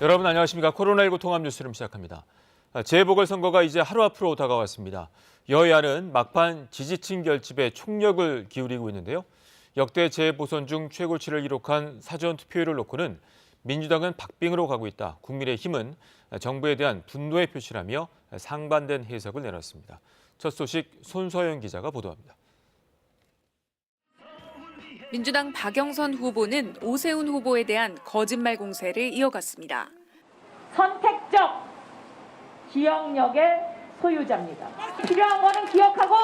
여러분 안녕하십니까. 코로나19 통합 뉴스룸 시작합니다. 재보궐선거가 이제 하루 앞으로 다가왔습니다. 여야는 막판 지지층 결집에 총력을 기울이고 있는데요. 역대 재보선 중 최고치를 기록한 사전투표율을 놓고는 민주당은 박빙으로 가고 있다. 국민의힘은 정부에 대한 분노의 표시라며 상반된 해석을 내놨습니다. 첫 소식 손서영 기자가 보도합니다. 민주당 박영선 후보는 오세훈 후보에 대한 거짓말 공세를 이어갔습니다. 선택적 기억력의 소유자입니다. 필요한 거는 기억하고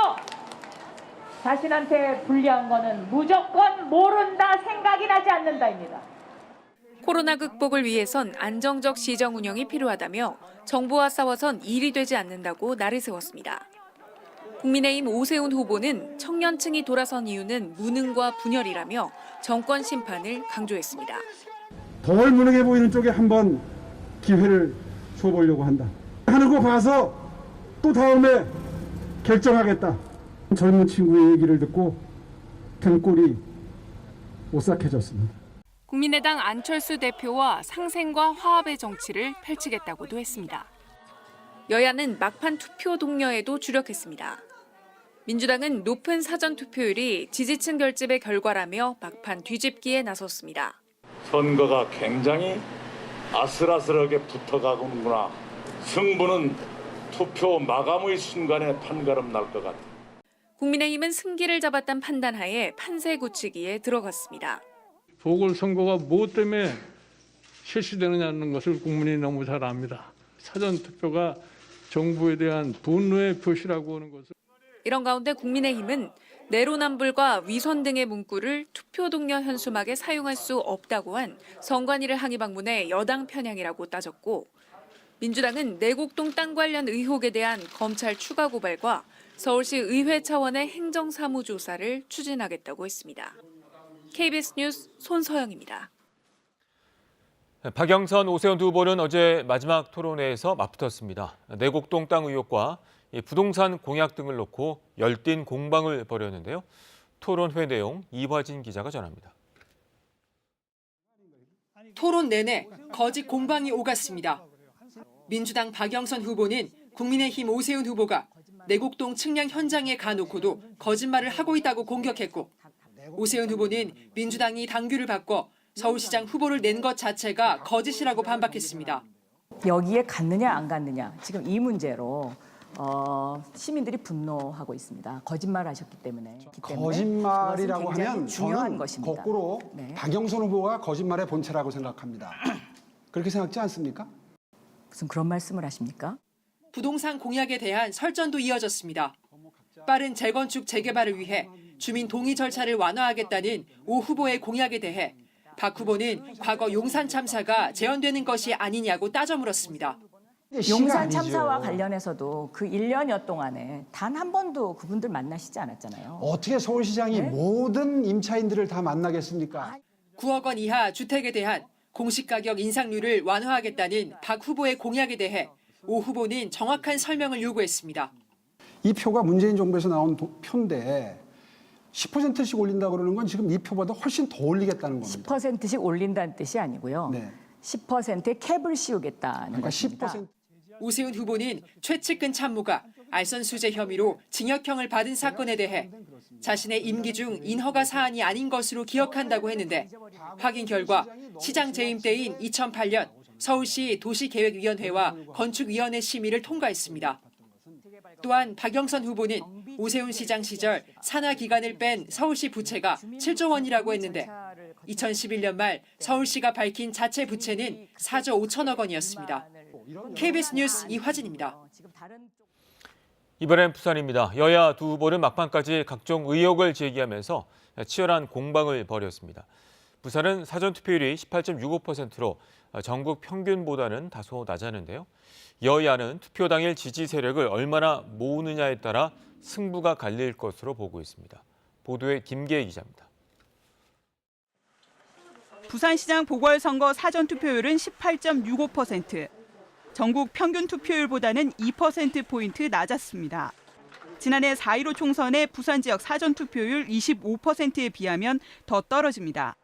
자신한테 불리한 거는 무조건 모른다, 생각이 나지 않는다입니다. 코로나 극복을 위해선 안정적 시정 운영이 필요하다며 정부와 싸워선 일이 되지 않는다고 날을 세웠습니다. 국민의힘 오세훈 후보는 청년층이 돌아선 이유는 무능과 분열이라며 정권 심판을 강조했습니다. 덜 무능해 보이는 쪽에 한번 기회를 줘보려고 한다. 하는 거 봐서 또 다음에 결정하겠다. 젊은 친구의 얘기를 듣고 등골이 오싹해졌습니다. 국민의당 안철수 대표와 상생과 화합의 정치를 펼치겠다고도 했습니다. 여야는 막판 투표 독려에도 주력했습니다. 민주당은 높은 사전투표율이 지지층 결집의 결과라며 막판 뒤집기에 나섰습니다. 선거가 굉장히 아슬아슬하게 붙어가는구나. 승부는 투표 마감의 순간에 판가름 날 것 같아. 국민의힘은 승기를 잡았다는 판단하에 판세 굳히기에 들어갔습니다. 보궐선거가 무엇 때문에 실시되느냐는 것을 국민이 너무 잘 압니다. 사전투표가 정부에 대한 분노의 표시라고 하는 것을. 이런 가운데 국민의힘은 내로남불과 위선 등의 문구를 투표 독려 현수막에 사용할 수 없다고 한 선관위를 항의 방문해 여당 편향이라고 따졌고, 민주당은 내곡동 땅 관련 의혹에 대한 검찰 추가 고발과 서울시 의회 차원의 행정사무조사를 추진하겠다고 했습니다. KBS 뉴스 손서영입니다. 박영선, 오세훈 두 후보는 어제 마지막 토론회에서 맞붙었습니다. 내곡동 땅 의혹과 부동산 공약 등을 놓고 열띤 공방을 벌였는데요. 토론회 내용 이화진 기자가 전합니다. 토론 내내 거짓 공방이 오갔습니다. 민주당 박영선 후보는 국민의힘 오세훈 후보가 내곡동 측량 현장에 가놓고도 거짓말을 하고 있다고 공격했고, 오세훈 후보는 민주당이 당규를 바꿔 서울시장 후보를 낸 것 자체가 거짓이라고 반박했습니다. 여기에 갔느냐 안 갔느냐, 지금 이 문제로 시민들이 분노하고 있습니다. 거짓말하셨기 때문에. 거짓말이라고 하면 중요한 저는 것입니다. 거꾸로 네. 박영선 후보가 거짓말의 본체라고 생각합니다. 그렇게 생각지 않습니까? 무슨 그런 말씀을 하십니까? 부동산 공약에 대한 설전도 이어졌습니다. 빠른 재건축 재개발을 위해 주민 동의 절차를 완화하겠다는 오 후보의 공약에 대해 박 후보는 과거 용산 참사가 재현되는 것이 아니냐고 따져 물었습니다. 용산 참사와 관련해서도 그 1년여 동안에 단 한 번도 그분들 만나시지 않았잖아요. 어떻게 서울시장이 네? 모든 임차인들을 다 만나겠습니까? 9억 원 이하 주택에 대한 공시가격 인상률을 완화하겠다는 박 후보의 공약에 대해 오 후보는 정확한 설명을 요구했습니다. 이 표가 문재인 정부에서 나온 표인데 10%씩 올린다고 그러는 건 지금 이 표보다 훨씬 더 올리겠다는 겁니다. 10%씩 올린다는 뜻이 아니고요. 네. 10%의 캡을 씌우겠다는 그러니까 것입니다. 10%. 오세훈 후보는 최측근 참모가 알선수재 혐의로 징역형을 받은 사건에 대해 자신의 임기 중 인허가 사안이 아닌 것으로 기억한다고 했는데, 확인 결과 시장 재임 때인 2008년 서울시 도시계획위원회와 건축위원회 심의를 통과했습니다. 또한 박영선 후보는 오세훈 시장 시절 산하 기관을 뺀 서울시 부채가 7조 원이라고 했는데, 2011년 말 서울시가 밝힌 자체 부채는 4조 5천억 원이었습니다. KBS 뉴스 이화진입니다. 이번엔 부산입니다. 여야 두 후보는 막판까지 각종 의혹을 제기하면서 치열한 공방을 벌였습니다. 부산은 사전투표율이 18.65%로 전국 평균보다는 다소 낮았는데요. 여야는 투표 당일 지지 세력을 얼마나 모으느냐에 따라 승부가 갈릴 것으로 보고 있습니다. 보도에 김계희 기자입니다. 부산시장 보궐선거 사전투표율은 18.65%. 전국 평균 투표율보다는 2%포인트 낮았습니다. 지난해 4.15 총선의 부산 지역 사전투표율 25%에 비하면 더 떨어집니다.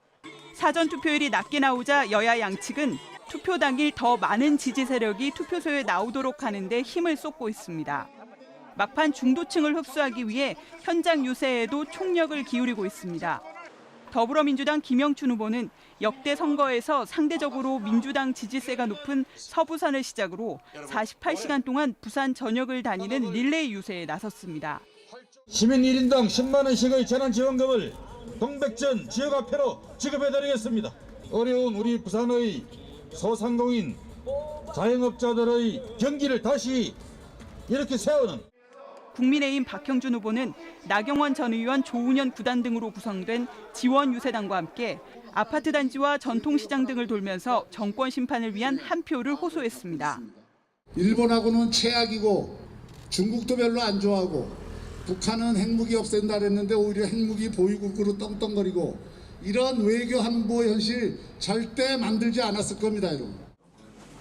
사전투표율이 낮게 나오자 여야 양측은 투표 당일 더 많은 지지 세력이 투표소에 나오도록 하는 데 힘을 쏟고 있습니다. 막판 중도층을 흡수하기 위해 현장 유세에도 총력을 기울이고 있습니다. 더불어민주당 김영춘 후보는 역대 선거에서 상대적으로 민주당 지지세가 높은 서부산을 시작으로 48시간 동안 부산 전역을 다니는 릴레이 유세에 나섰습니다. 시민 1인당 10만 원씩의 재난지원금을 동백전 지역화폐로 지급해드리겠습니다. 어려운 우리 부산의 소상공인 자영업자들의 경기를 다시 이렇게 세우는 국민의힘 박형준 후보는 나경원 전 의원, 조은현 구단 등으로 구성된 지원 유세단과 함께 아파트 단지와 전통시장 등을 돌면서 정권 심판을 위한 한 표를 호소했습니다. 일본하고는 최악이고 중국도 별로 안 좋아하고 북한은 핵무기 없앤다 그랬는데 오히려 핵무기 보유국으로 떵떵거리고 이런 외교 한보 현실 절대 만들지 않았을 겁니다, 여러분.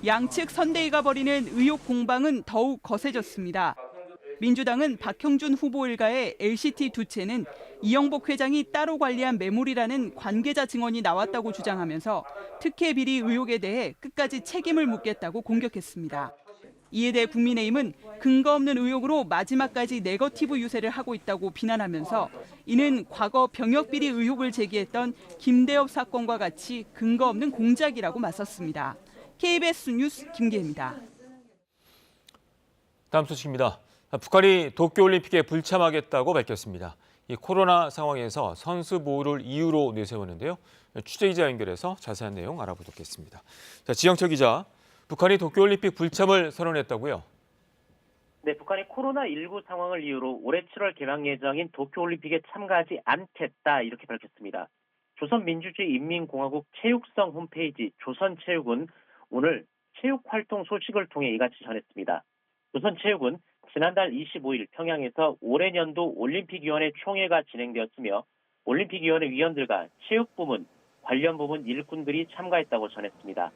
양측 선대위가 벌이는 의혹 공방은 더욱 거세졌습니다. 민주당은 박형준 후보 일가의 LCT 두 채는 이영복 회장이 따로 관리한 매물이라는 관계자 증언이 나왔다고 주장하면서 특혜 비리 의혹에 대해 끝까지 책임을 묻겠다고 공격했습니다. 이에 대해 국민의힘은 근거 없는 의혹으로 마지막까지 네거티브 유세를 하고 있다고 비난하면서 이는 과거 병역 비리 의혹을 제기했던 김대엽 사건과 같이 근거 없는 공작이라고 맞섰습니다. KBS 뉴스 김계입니다. 다음 소식입니다. 북한이 도쿄올림픽에 불참하겠다고 밝혔습니다. 이 코로나 상황에서 선수 보호를 이유로 내세웠는데요. 취재기자 연결해서 자세한 내용 알아보겠습니다. 자, 지영철 기자, 북한이 도쿄올림픽 불참을 선언했다고요? 네, 북한이 코로나19 상황을 이유로 올해 7월 개막 예정인 도쿄올림픽에 참가하지 않겠다 이렇게 밝혔습니다. 조선민주주의인민공화국 체육성 홈페이지 조선체육은 오늘 체육활동 소식을 통해 이같이 전했습니다. 조선체육은 지난달 25일 평양에서 올해 년도 올림픽위원회 총회가 진행되었으며 올림픽위원회 위원들과 체육부문, 관련 부문 일꾼들이 참가했다고 전했습니다.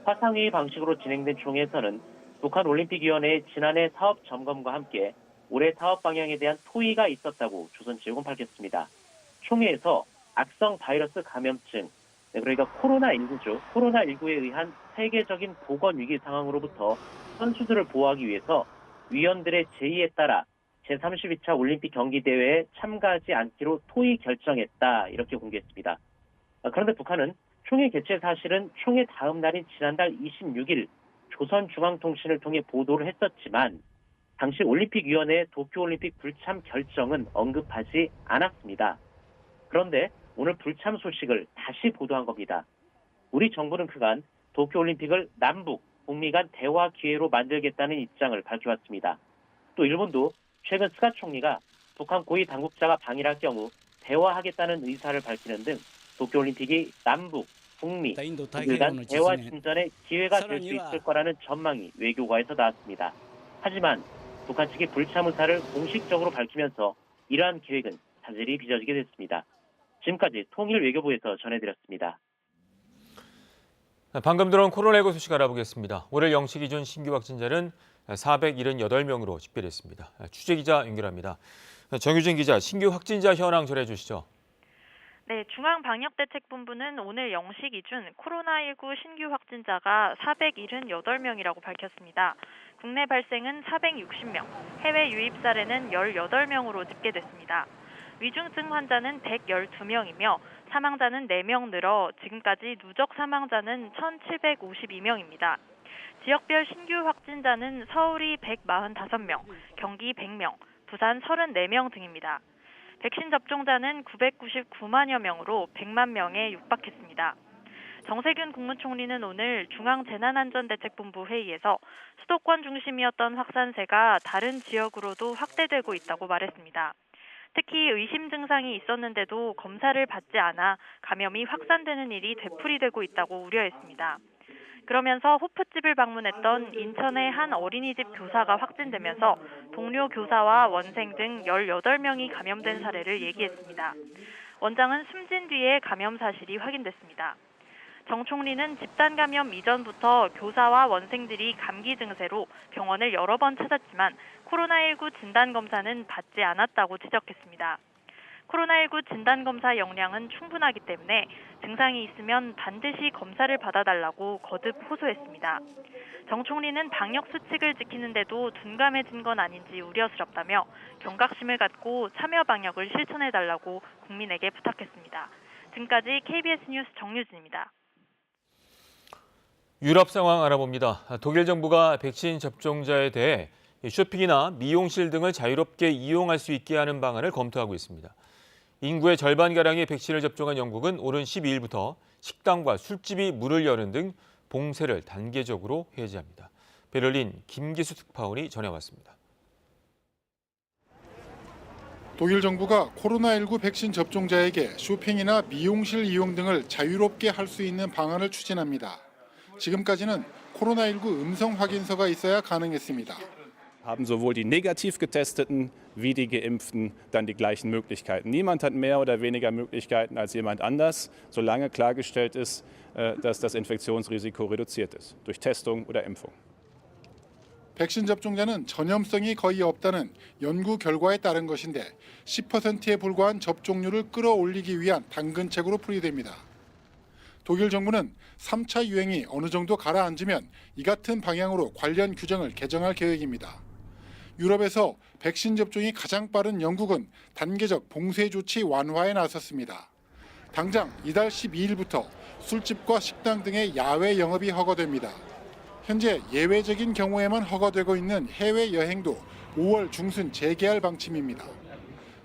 화상회의 방식으로 진행된 총회에서는 북한올림픽위원회의 지난해 사업 점검과 함께 올해 사업 방향에 대한 토의가 있었다고 조선체육은 밝혔습니다. 총회에서 악성 바이러스 감염증, 그러니까 코로나19죠. 코로나19에 의한 세계적인 보건 위기 상황으로부터 선수들을 보호하기 위해서 위원들의 제의에 따라 제32차 올림픽 경기대회에 참가하지 않기로 토의 결정했다 이렇게 공개했습니다. 그런데 북한은 총회 개최 사실은 총회 다음 날인 지난달 26일 조선중앙통신을 통해 보도를 했었지만 당시 올림픽위원회의 도쿄올림픽 불참 결정은 언급하지 않았습니다. 그런데 오늘 불참 소식을 다시 보도한 겁니다. 우리 정부는 그간 도쿄올림픽을 남북, 북미 간 대화 기회로 만들겠다는 입장을 밝혀왔습니다. 또 일본도 최근 스가 총리가 북한 고위 당국자가 방일할 경우 대화하겠다는 의사를 밝히는 등 도쿄올림픽이 남북, 북미, 북일 간 대화 진전의 기회가 될 수 있을 거라는 전망이 외교가에서 나왔습니다. 하지만 북한 측이 불참 의사를 공식적으로 밝히면서 이러한 계획은 사실이 빚어지게 됐습니다. 지금까지 통일외교부에서 전해드렸습니다. 방금 들어온 코로나19 소식 알아보겠습니다. 월요일 0시 기준 신규 확진자는 478명으로 집계됐습니다. 취재기자 연결합니다. 정유진 기자, 신규 확진자 현황 전해주시죠. 네, 중앙방역대책본부는 오늘 0시 기준 코로나19 신규 확진자가 478명이라고 밝혔습니다. 국내 발생은 460명, 해외 유입 사례는 18명으로 집계됐습니다. 위중증 환자는 112명이며 사망자는 4명 늘어 지금까지 누적 사망자는 1,752명입니다. 지역별 신규 확진자는 서울이 145명, 경기 100명, 부산 34명 등입니다. 백신 접종자는 999만여 명으로 100만 명에 육박했습니다. 정세균 국무총리는 오늘 중앙재난안전대책본부 회의에서 수도권 중심이었던 확산세가 다른 지역으로도 확대되고 있다고 말했습니다. 특히 의심 증상이 있었는데도 검사를 받지 않아 감염이 확산되는 일이 되풀이되고 있다고 우려했습니다. 그러면서 호프집을 방문했던 인천의 한 어린이집 교사가 확진되면서 동료 교사와 원생 등 18명이 감염된 사례를 얘기했습니다. 원장은 숨진 뒤에 감염 사실이 확인됐습니다. 정 총리는 집단 감염 이전부터 교사와 원생들이 감기 증세로 병원을 여러 번 찾았지만 코로나19 진단검사는 받지 않았다고 지적했습니다. 코로나19 진단검사 역량은 충분하기 때문에 증상이 있으면 반드시 검사를 받아달라고 거듭 호소했습니다. 정 총리는 방역 수칙을 지키는데도 둔감해진 건 아닌지 우려스럽다며 경각심을 갖고 참여 방역을 실천해달라고 국민에게 부탁했습니다. 지금까지 KBS 뉴스 정유진입니다. 유럽 상황 알아봅니다. 독일 정부가 백신 접종자에 대해 쇼핑이나 미용실 등을 자유롭게 이용할 수 있게 하는 방안을 검토하고 있습니다. 인구의 절반가량이 백신을 접종한 영국은 오는 12일부터 식당과 술집이 문을 여는 등 봉쇄를 단계적으로 해제합니다. 베를린 김기수 특파원이 전해왔습니다. 독일 정부가 코로나19 백신 접종자에게 쇼핑이나 미용실 이용 등을 자유롭게 할 수 있는 방안을 추진합니다. 지금까지는 코로나19 음성 확인서가 있어야 가능했습니다. Haben sowohl die negativ Getesteten wie die Geimpften dann die gleichen Möglichkeiten. Niemand hat mehr oder weniger Möglichkeiten als jemand anders, solange klargestellt ist, dass das Infektionsrisiko reduziert ist, durch Testung oder Impfung. 백신 접종자는 전염성이 거의 없다는 연구 결과에 따른 것인데 10%에 불과한 접종률을 끌어올리기 위한 당근책으로 풀이됩니다. 독일 정부는 3차 유행이 어느 정도 가라앉으면 이 같은 방향으로 관련 규정을 개정할 계획입니다. 유럽에서 백신 접종이 가장 빠른 영국은 단계적 봉쇄 조치 완화에 나섰습니다. 당장 이달 12일부터 술집과 식당 등의 야외 영업이 허가됩니다. 현재 예외적인 경우에만 허가되고 있는 해외 여행도 5월 중순 재개할 방침입니다.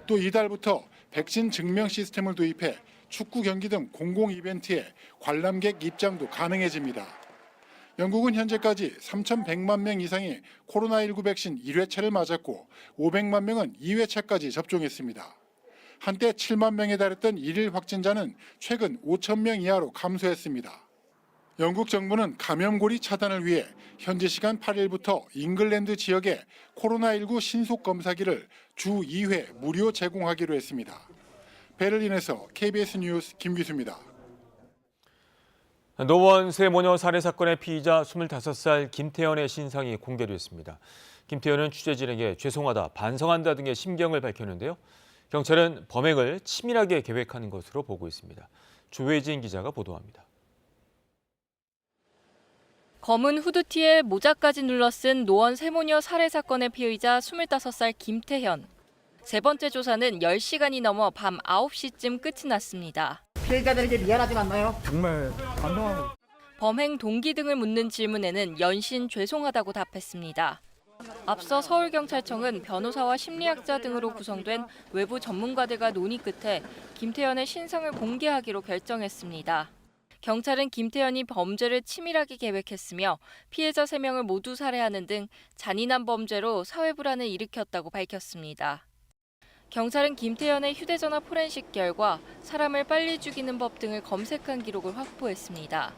또 이달부터 백신 증명 시스템을 도입해 축구 경기 등 공공 이벤트에 관람객 입장도 가능해집니다. 영국은 현재까지 3,100만 명 이상이 코로나19 백신 1회차를 맞았고 500만 명은 2회차까지 접종했습니다. 한때 7만 명에 달했던 일일 확진자는 최근 5천 명 이하로 감소했습니다. 영국 정부는 감염고리 차단을 위해 현지 시간 8일부터 잉글랜드 지역에 코로나19 신속 검사기를 주 2회 무료 제공하기로 했습니다. 베를린에서 KBS 뉴스 김기수입니다. 노원 세모녀 살해 사건의 피의자 25살 김태현의 신상이 공개됐습니다. 김태현은 취재진에게 죄송하다, 반성한다 등의 심경을 밝혔는데요. 경찰은 범행을 치밀하게 계획하는 것으로 보고 있습니다. 조혜진 기자가 보도합니다. 검은 후드티에 모자까지 눌러쓴 노원 세모녀 살해 사건의 피의자 25살 김태현. 세 번째 조사는 10시간이 넘어 밤 9시쯤 끝이 났습니다. 피해자들에게 미안하진 않나요? 정말 감동하고. 범행 동기 등을 묻는 질문에는 연신 죄송하다고 답했습니다. 앞서 서울경찰청은 변호사와 심리학자 등으로 구성된 외부 전문가들과 논의 끝에 김태현의 신상을 공개하기로 결정했습니다. 경찰은 김태현이 범죄를 치밀하게 계획했으며 피해자 3명을 모두 살해하는 등 잔인한 범죄로 사회 불안을 일으켰다고 밝혔습니다. 경찰은 김태현의 휴대전화 포렌식 결과 사람을 빨리 죽이는 법 등을 검색한 기록을 확보했습니다.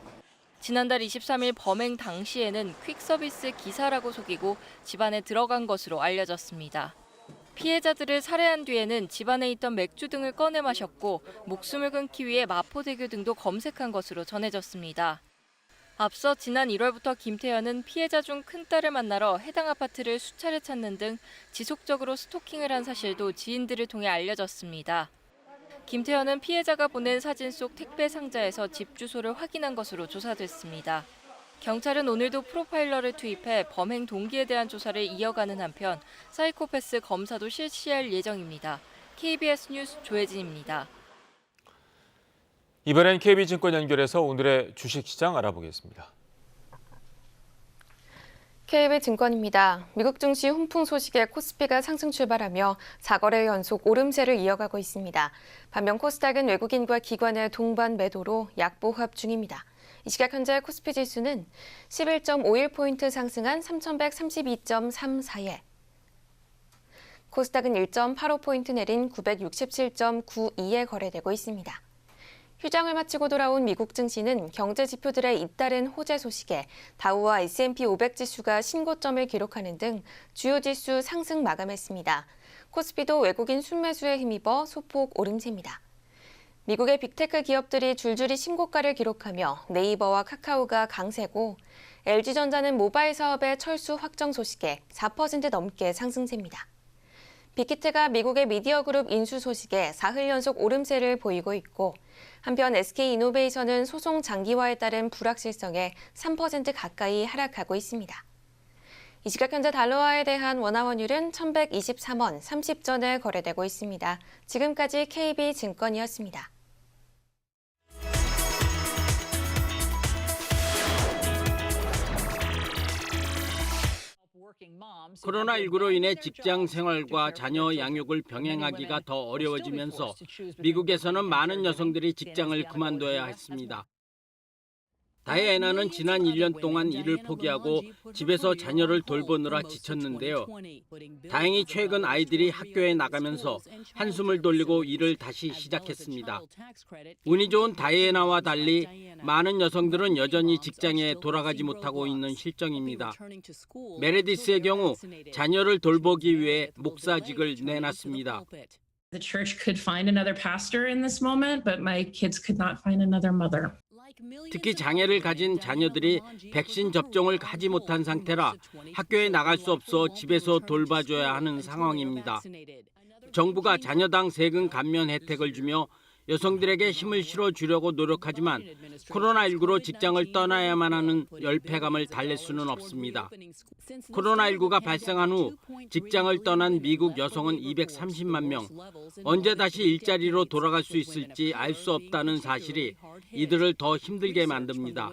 지난달 23일 범행 당시에는 퀵서비스 기사라고 속이고 집안에 들어간 것으로 알려졌습니다. 피해자들을 살해한 뒤에는 집안에 있던 맥주 등을 꺼내 마셨고 목숨을 끊기 위해 마포대교 등도 검색한 것으로 전해졌습니다. 앞서 지난 1월부터 김태현은 피해자 중 큰딸을 만나러 해당 아파트를 수차례 찾는 등 지속적으로 스토킹을 한 사실도 지인들을 통해 알려졌습니다. 김태현은 피해자가 보낸 사진 속 택배 상자에서 집 주소를 확인한 것으로 조사됐습니다. 경찰은 오늘도 프로파일러를 투입해 범행 동기에 대한 조사를 이어가는 한편 사이코패스 검사도 실시할 예정입니다. KBS 뉴스 조혜진입니다. 이번엔 KB증권 연결해서 오늘의 주식시장 알아보겠습니다. KB증권입니다. 미국 증시 훈풍 소식에 코스피가 상승 출발하며 4거래 연속 오름세를 이어가고 있습니다. 반면 코스닥은 외국인과 기관의 동반 매도로 약보합 중입니다. 이 시각 현재 코스피 지수는 11.51포인트 상승한 3,132.34에 코스닥은 1.85포인트 내린 967.92에 거래되고 있습니다. 휴장을 마치고 돌아온 미국 증시는 경제 지표들의 잇따른 호재 소식에 다우와 S&P 500 지수가 신고점을 기록하는 등 주요 지수 상승 마감했습니다. 코스피도 외국인 순매수에 힘입어 소폭 오름세입니다. 미국의 빅테크 기업들이 줄줄이 신고가를 기록하며 네이버와 카카오가 강세고 LG전자는 모바일 사업의 철수 확정 소식에 4% 넘게 상승세입니다. 빅히트가 미국의 미디어 그룹 인수 소식에 사흘 연속 오름세를 보이고 있고, 한편 SK이노베이션은 소송 장기화에 따른 불확실성에 3% 가까이 하락하고 있습니다. 이 시각 현재 달러화에 대한 원화원율은 1,123원 30전에 거래되고 있습니다. 지금까지 KB증권이었습니다. 코로나19로 인해 직장 생활과 자녀 양육을 병행하기가 더 어려워지면서 미국에서는 많은 여성들이 직장을 그만둬야 했습니다. 다이애나는 지난 1년 동안 일을 포기하고 집에서 자녀를 돌보느라 지쳤는데요. 다행히 최근 아이들이 학교에 나가면서 한숨을 돌리고 일을 다시 시작했습니다. 운이 좋은 다이애나와 달리 많은 여성들은 여전히 직장에 돌아가지 못하고 있는 실정입니다. 메레디스의 경우 자녀를 돌보기 위해 목사직을 내놨습니다. The church could find another pastor in this moment, but my kids could not find another mother. 특히 장애를 가진 자녀들이 백신 접종을 하지 못한 상태라 학교에 나갈 수 없어 집에서 돌봐줘야 하는 상황입니다. 정부가 자녀당 세금 감면 혜택을 주며 여성들에게 힘을 실어주려고 노력하지만 코로나19로 직장을 떠나야만 하는 열패감을 달랠 수는 없습니다. 코로나19가 발생한 후 직장을 떠난 미국 여성은 230만 명. 언제 다시 일자리로 돌아갈 수 있을지 알 수 없다는 사실이 이들을 더 힘들게 만듭니다.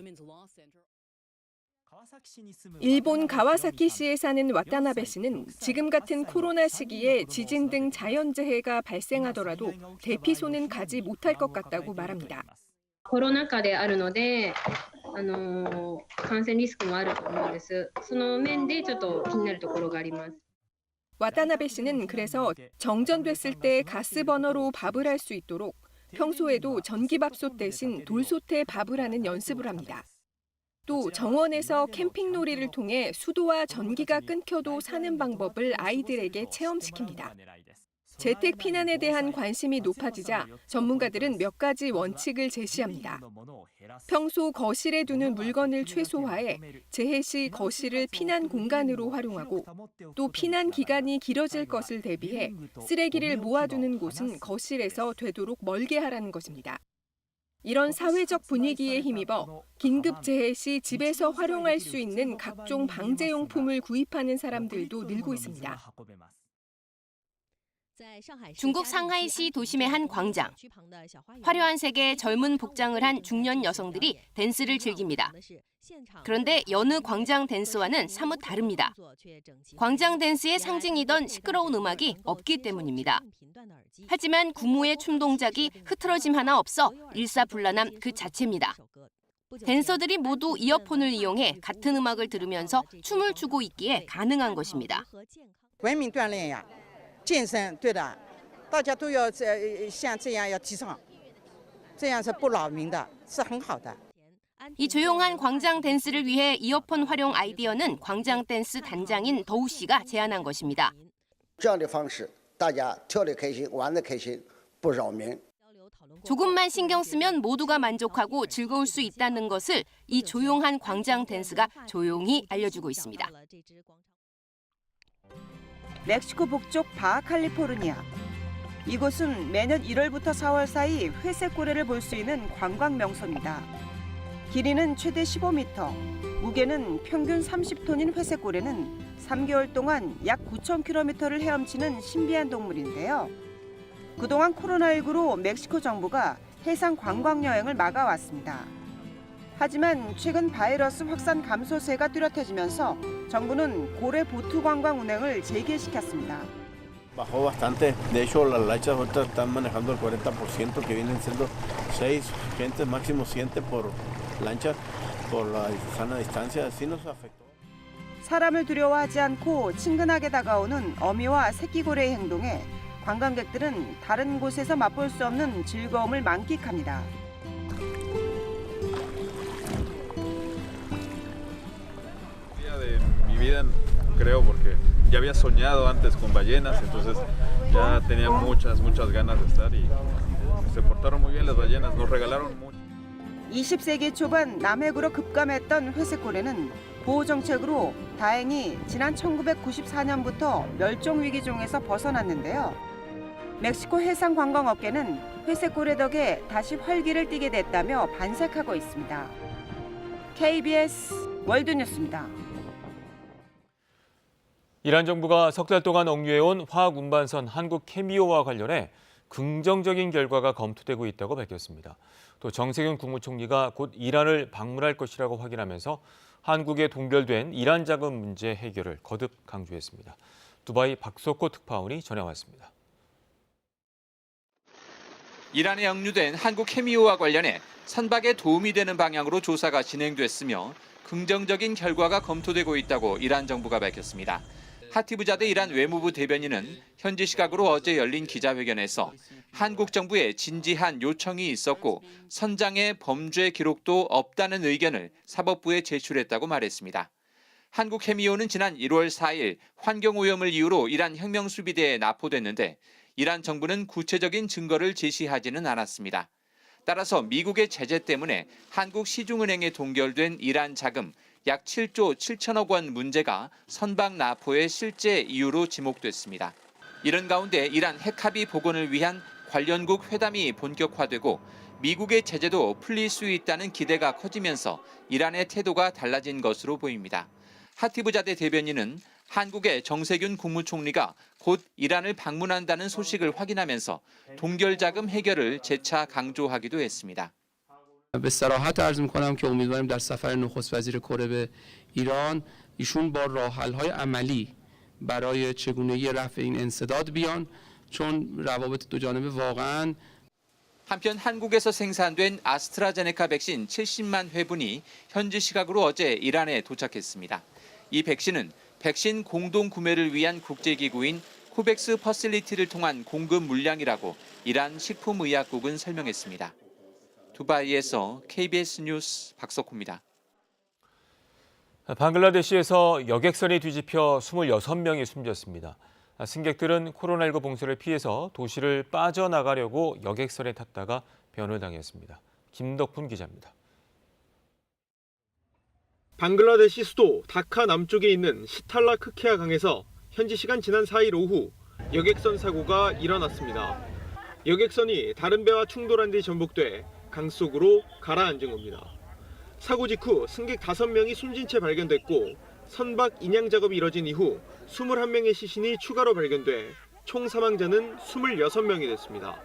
일본 가와사키시에 사는 와타나베 씨는 지금 같은 코로나 시기에 지진 등 자연재해가 발생하더라도 대피소는 가지 못할 것 같다고 말합니다. コロナ禍であるので、感染リスクもあると思うんです。その面でちょっと気になるところがあります。 와타나베 씨는 그래서 정전됐을 때 가스버너로 밥을 할 수 있도록 평소에도 전기밥솥 대신 돌솥에 밥을 하는 연습을 합니다. 또 정원에서 캠핑놀이를 통해 수도와 전기가 끊겨도 사는 방법을 아이들에게 체험시킵니다. 재택 피난에 대한 관심이 높아지자 전문가들은 몇 가지 원칙을 제시합니다. 평소 거실에 두는 물건을 최소화해 재해 시 거실을 피난 공간으로 활용하고, 또 피난 기간이 길어질 것을 대비해 쓰레기를 모아두는 곳은 거실에서 되도록 멀게 하라는 것입니다. 이런 사회적 분위기에 힘입어 긴급 재해 시 집에서 활용할 수 있는 각종 방제용품을 구입하는 사람들도 늘고 있습니다. 중국 상하이시 도심의 한 광장. 화려한 색의 젊은 복장을 한 중년 여성들이 댄스를 즐깁니다. 그런데 여느 광장 댄스와는 사뭇 다릅니다. 광장 댄스의 상징이던 시끄러운 음악이 없기 때문입니다. 하지만 구무의 춤 동작이 흐트러짐 하나 없어 일사불란함 그 자체입니다. 댄서들이 모두 이어폰을 이용해 같은 음악을 들으면서 춤을 추고 있기에 가능한 것입니다. 健身对的，大家都要像这样要提倡，这样是不扰民的，是很好的。 이 조용한 광장 댄스를 위해 이어폰 활용 아이디어는 광장 댄스 단장인 더우 씨가 제안한 것입니다. 这样的方式，大家跳得开心，玩得开心，不扰民。 조금만 신경 쓰면 모두가 만족하고 즐거울 수 있다는 것을 이 조용한 광장 댄스가 조용히 알려주고 있습니다. 멕시코 북쪽 바하칼리포르니아. 이곳은 매년 1월부터 4월 사이 회색고래를 볼 수 있는 관광 명소입니다. 길이는 최대 15m, 무게는 평균 30톤인 회색고래는 3개월 동안 약 9,000km를 헤엄치는 신비한 동물인데요. 그동안 코로나19로 멕시코 정부가 해상 관광 여행을 막아왔습니다. 하지만 최근 바이러스 확산 감소세가 뚜렷해지면서 정부는 고래 보트 관광 운행을 재개시켰습니다. Bajó bastante. De hecho, las lanchas ahorita están manejando el 40%, que vienen siendo 6 gentes, máximo 7 por lancha, por la sana distancia. Así nos afectó. 사람을 두려워하지 않고 친근하게 다가오는 어미와 새끼고래의 행동에 관광객들은 다른 곳에서 맛볼 수 없는 즐거움을 만끽합니다. Mi vida, creo, porque ya había soñado antes con ballenas, entonces ya tenía muchas ganas de estar y se portaron muy bien las ballenas, nos regalaron mucho. 20세기 초반 남해구로 급감했던 회색고래는 보호정책으로 다행히 지난 1994년부터 멸종위기종에서 벗어났는데요. 멕시코 해상관광업계는 회색 고래 덕에 다시 활기를 띠게 됐다며 반색하고 있습니다. KBS 월드뉴스입니다. 이란 정부가 석 달 동안 억류해온 화학 운반선 한국 케미오와 관련해 긍정적인 결과가 검토되고 있다고 밝혔습니다. 또 정세균 국무총리가 곧 이란을 방문할 것이라고 확인하면서 한국에 동결된 이란 자금 문제 해결을 거듭 강조했습니다. 두바이 박석호 특파원이 전해왔습니다. 이란에 억류된 한국 케미오와 관련해 선박에 도움이 되는 방향으로 조사가 진행됐으며 긍정적인 결과가 검토되고 있다고 이란 정부가 밝혔습니다. 하티브자데 이란 외무부 대변인은 현지 시각으로 어제 열린 기자회견에서 한국 정부에 진지한 요청이 있었고 선장의 범죄 기록도 없다는 의견을 사법부에 제출했다고 말했습니다. 한국 케미오는 지난 1월 4일 환경오염을 이유로 이란 혁명수비대에 납포됐는데 이란 정부는 구체적인 증거를 제시하지는 않았습니다. 따라서 미국의 제재 때문에 한국 시중은행에 동결된 이란 자금 약 7조 7천억 원 문제가 선박 납포의 실제 이유로 지목됐습니다. 이런 가운데 이란 핵합의 복원을 위한 관련국 회담이 본격화되고 미국의 제재도 풀릴 수 있다는 기대가 커지면서 이란의 태도가 달라진 것으로 보입니다. 하티브자데 대변인은 한국의 정세균 국무총리가 곧 이란을 방문한다는 소식을 확인하면서 동결 자금 해결을 재차 강조하기도 했습니다. به صراحت عرض می‌کنم که امیدواریم در سفر نخست وزیر کره به ایران ایشون با راه‌حل‌های عملی برای چگونگی رفع این انسداد بیان چون روابط دو جانبه واقعاً 한편 한국에서 생산된 아스트라제네카 백신 70만 회분이 현지 시각으로 어제 이란에 도착했습니다. 이 백신은 백신 공동 구매를 위한 국제기구인 코백스 퍼실리티를 통한 공급 물량이라고 이란 식품의약국은 설명했습니다. 두바이에서 KBS 뉴스 박석호입니다. 방글라데시에서 여객선이 뒤집혀 26명이 숨졌습니다. 승객들은 코로나19 봉쇄를 피해서 도시를 빠져나가려고 여객선에 탔다가 변을 당했습니다. 김덕훈 기자입니다. 방글라데시 수도 다카 남쪽에 있는 시탈라 크케아 강에서 현지 시간 지난 4일 오후 여객선 사고가 일어났습니다. 여객선이 다른 배와 충돌한 뒤 전복돼 강 속으로 가라앉은 겁니다. 사고 직후 승객 5명이 숨진 채 발견됐고 선박 인양 작업이 이뤄진 이후 21명의 시신이 추가로 발견돼 총 사망자는 26명이 됐습니다.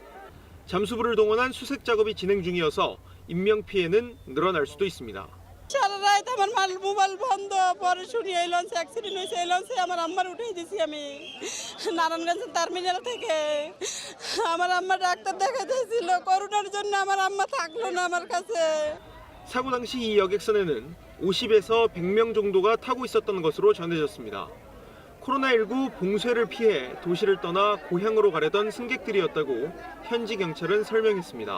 잠수부를 동원한 수색 작업이 진행 중이어서 인명 피해는 늘어날 수도 있습니다. সারা রাত আমার মোবাইল বন্ধ পরে শুনি এই লঞ্চে অ্যাক্সিডেন্ট হয়েছে এই লঞ্চে আমার আম্মার উঠিয়ে দিয়েছি আমি নারায়ণগঞ্জ টার্মিনাল থেকে আমার আম্মা ডাক্তার দেখাতেছিল করোনার জন্য আমার আম্মা থাকলো না আমার কাছে 사고 당시 이 여객선에는 50에서 100명 정도가 타고 있었던 것으로 전해졌습니다. 코로나19 봉쇄를 피해 도시를 떠나 고향으로 가려던 승객들이었다고 현지 경찰은 설명했습니다.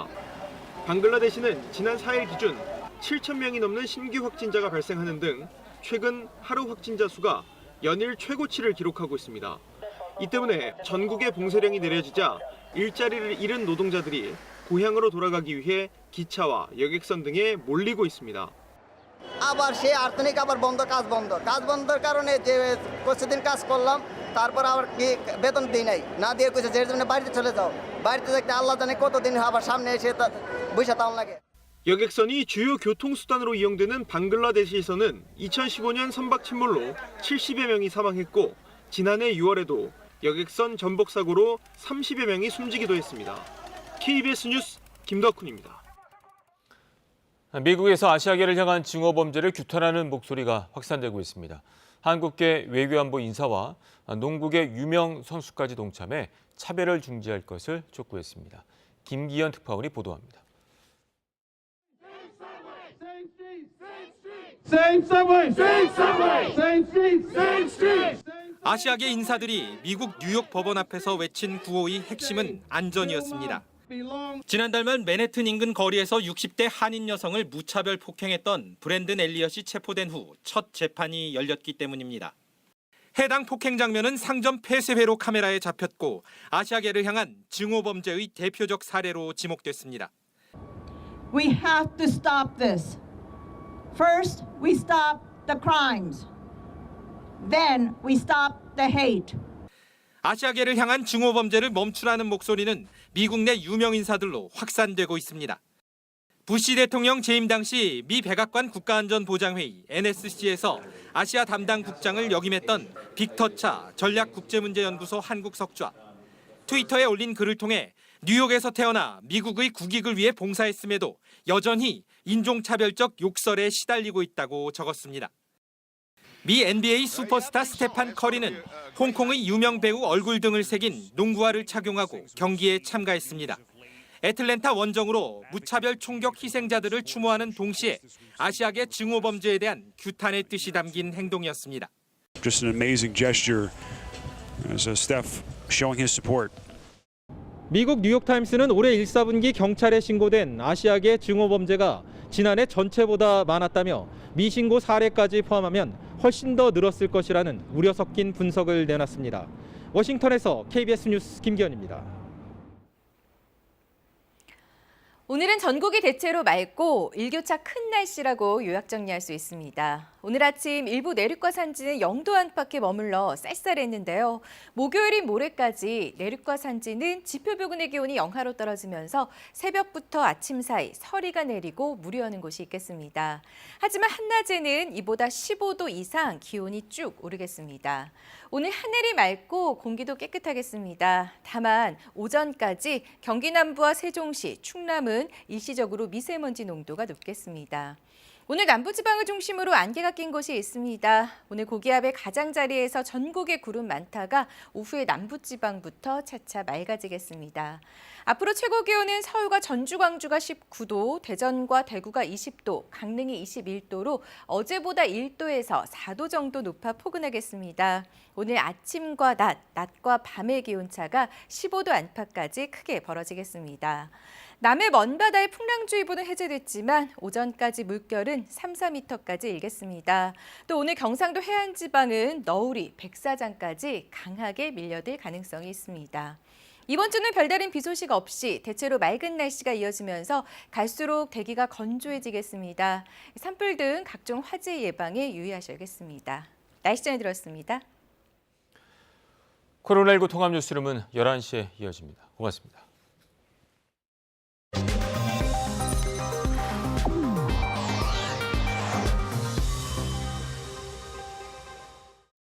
방글라데시는 지난 4일 기준 7,000명이 넘는 신규 확진자가 발생하는 등 최근 하루 확진자 수가 연일 최고치를 기록하고 있습니다. 이 때문에 전국의 봉쇄령이 내려지자 일자리를 잃은 노동자들이 고향으로 돌아가기 위해 기차와 여객선 등에 몰리고 있습니다. আবার সেই আর্থিক আবার কাজ বন্ধের কারণে যে কিছুদিন কাজ করলাম তারপর আবার কি বেতন দিই নাই না দিয়ে কইছে যে জন্য বাড়িতে চলে যাও বাড়িতে দেখতে আল্লাহ জানে কতদিন আবার সামনে এসে বসে তাও লাগে. 여객선이 주요 교통수단으로 이용되는 방글라데시에서는 2015년 선박 침몰로 70여 명이 사망했고 지난해 6월에도 여객선 전복 사고로 30여 명이 숨지기도 했습니다. KBS 뉴스 김덕훈입니다. 미국에서 아시아계를 향한 증오 범죄를 규탄하는 목소리가 확산되고 있습니다. 한국계 외교안보 인사와 농구계 유명 선수까지 동참해 차별을 중지할 것을 촉구했습니다. 김기현 특파원이 보도합니다. 아시아계 인사들이 미국 뉴욕 법원 앞에서 외친 구호의 핵심은 안전이었습니다. 지난달 말 맨해튼 인근 거리에서 60대 한인 여성을 무차별 폭행했던 브랜든 엘리엇이 체포된 후 첫 재판이 열렸기 때문입니다. 해당 폭행 장면은 상점 폐쇄회로 카메라에 잡혔고 아시아계를 향한 증오 범죄의 대표적 사례로 지목됐습니다. We have to stop this. First, we stop the crimes. Then we stop the hate. 아시아계를 향한 증오 범죄를 멈추라는 목소리는 미국 내 유명 인사들로 확산되고 있습니다. 부시 대통령 재임 당시 미 백악관 국가안전보장회의 NSC에서 아시아 담당 국장을 역임했던 빅터 차 전략국제문제연구소 한국 석좌. 트위터에 올린 글을 통해 뉴욕에서 태어나 미국의 국익을 위해 봉사했음에도 여전히 인종차별적 욕설에 시달리고 있다고 적었습니다. 미 NBA 슈퍼스타 스테판 커리는 홍콩의 유명 배우 얼굴 등을 새긴 농구화를 착용하고 경기에 참가했습니다. 애틀랜타 원정으로 무차별 총격 희생자들을 추모하는 동시에 아시아계 증오 범죄에 대한 규탄의 뜻이 담긴 행동이었습니다. Just an amazing gesture as Steph showing his support. 미국 뉴욕타임스는 올해 1사분기 경찰에 신고된 아시아계 증오 범죄가 지난해 전체보다 많았다며 미신고 사례까지 포함하면 훨씬 더 늘었을 것이라는 우려 섞인 분석을 내놨습니다. 워싱턴에서 KBS 뉴스 김기현입니다. 오늘은 전국이 대체로 맑고 일교차 큰 날씨라고 요약 정리할 수 있습니다. 오늘 아침 일부 내륙과 산지는 0도 안팎에 머물러 쌀쌀했는데요. 목요일인 모레까지 내륙과 산지는 지표부근의 기온이 영하로 떨어지면서 새벽부터 아침 사이 서리가 내리고 무리하는 곳이 있겠습니다. 하지만 한낮에는 이보다 15도 이상 기온이 쭉 오르겠습니다. 오늘 하늘이 맑고 공기도 깨끗하겠습니다. 다만 오전까지 경기 남부와 세종시, 충남은 일시적으로 미세먼지 농도가 높겠습니다. 오늘 남부지방을 중심으로 안개가 낀 곳이 있습니다. 오늘 고기압의 가장자리에서 전국에 구름 많다가 오후에 남부지방부터 차차 맑아지겠습니다. 앞으로 최고 기온은 서울과 전주, 광주가 19도, 대전과 대구가 20도, 강릉이 21도로 어제보다 1도에서 4도 정도 높아 포근하겠습니다. 오늘 아침과 낮과 밤의 기온차가 15도 안팎까지 크게 벌어지겠습니다. 남해 먼바다의 풍랑주의보는 해제됐지만 오전까지 물결은 3, 4m까지 일겠습니다. 또 오늘 경상도 해안지방은 너울이, 백사장까지 강하게 밀려들 가능성이 있습니다. 이번 주는 별다른 비 소식 없이 대체로 맑은 날씨가 이어지면서 갈수록 대기가 건조해지겠습니다. 산불 등 각종 화재 예방에 유의하셔야겠습니다. 날씨 전해드렸습니다. 코로나19 통합 뉴스룸은 11시에 이어집니다. 고맙습니다.